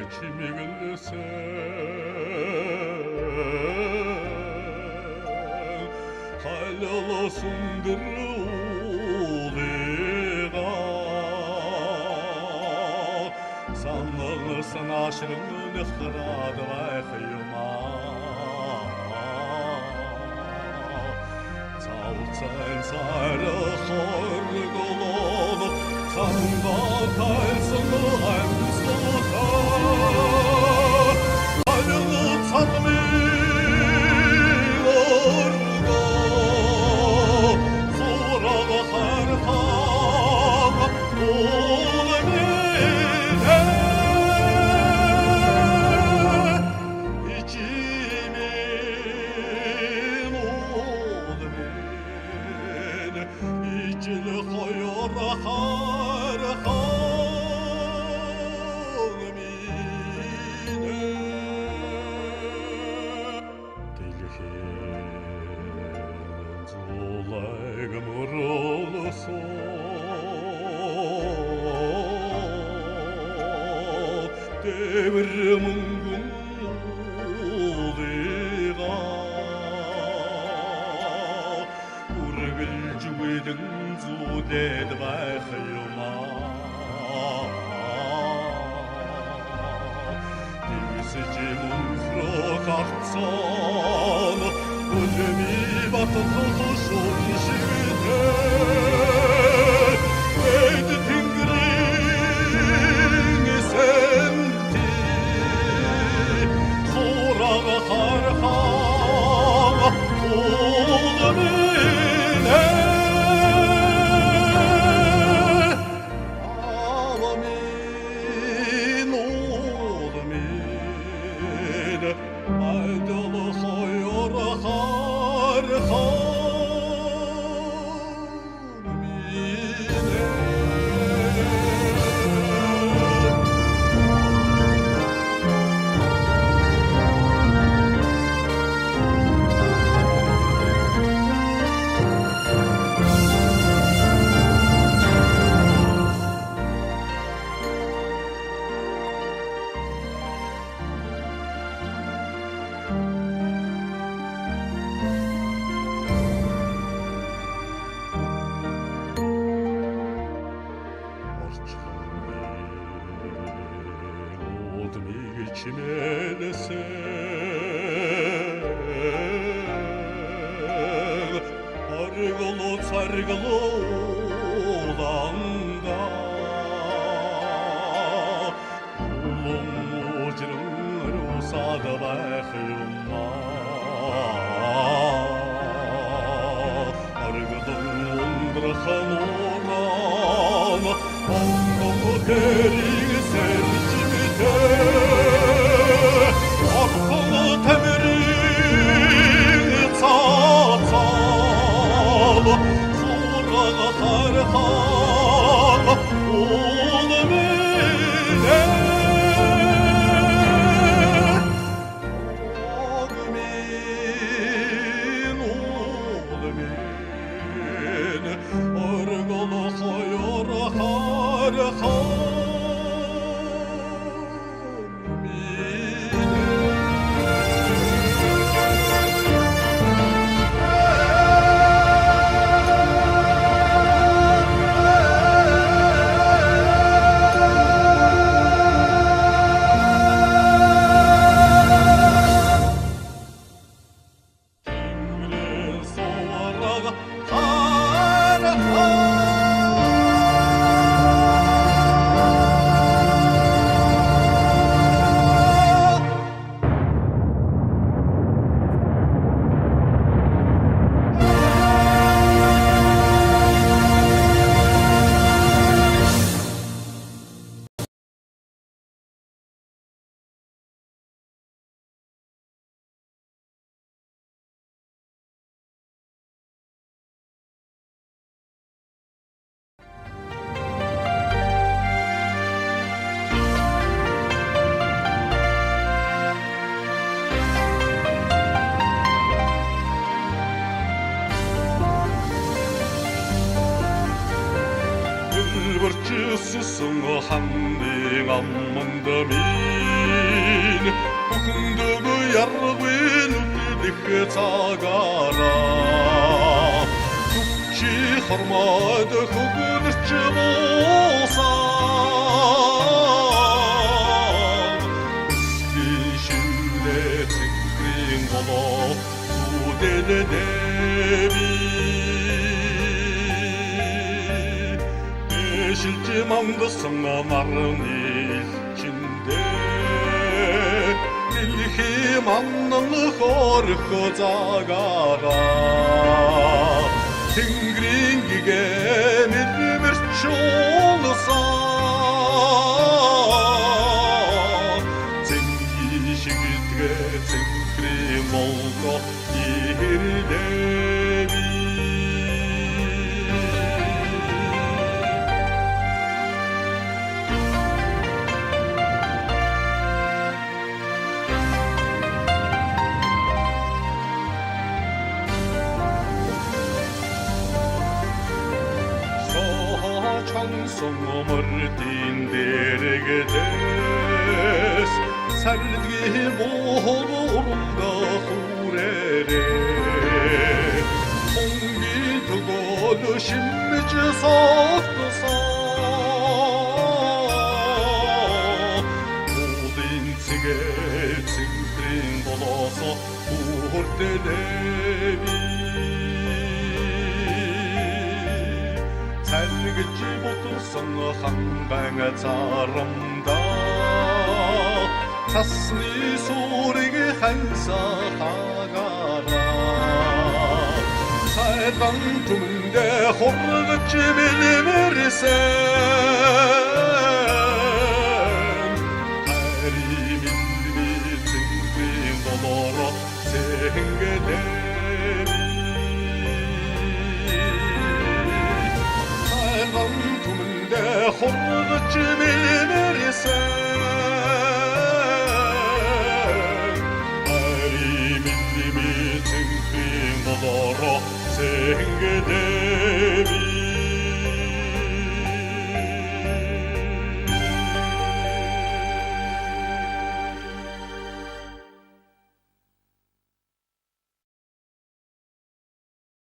çimigilsen Haylalasındır uliga Sanlısın aşırın ıhradı ve kıyma Çalçın sarı horgulunu Sanında kalsın hem sultan Halını tanmıyor Sonra her hak ol bile İçimin ol bile İçili koyor har halmine Dilhin zulayım urulusun Devrimin gumuliga Urgil cüvedin zuded bakıyma Divsici muzruk aksan Ulmi batın tutuşun şivide Eydi tingrin senti Surağı harha ulmine Alamin ulmine Aydalı koyor har Argılı sargılı olanda Ulum ucrun rusada bakıyma Argılın undırıkan oran Anlamı derin sercimide Akıllı temirin tatal Surağı harha ulmine Agmin ulmine Argılı koyor har Burçısısın hamdin ammında mi бүхндөгü яргын үтдэх цагаараа чи хормод хөгөрч буусан шимлэ цэнгэрийн голоо үдэнэдэви шилж мангасан нарны илчиндэ дэлхий маннан хорих загаараа Тэнгэрийн гэгээ мэрмэрч уулсан Цэнгийн шигдгээ цэнхрийн молго ирэдэви Sonumurdin dergedes Serdgi boğulurumda hurere Ongi tugolu şimmici saklısa Udin sige tsintrin dolasa Uhurdedevi Сәргэж бутсан ханбан царамда Цасны сүрэг ханса хагараа Сайдан түмэндэ хургаж билмэрсэн Хари билми цэнхрийн долоро сэнгэнэви Түмэндэ хургаж билмэрсэн Хари билми цэнхрийн долоро сэнгэнэви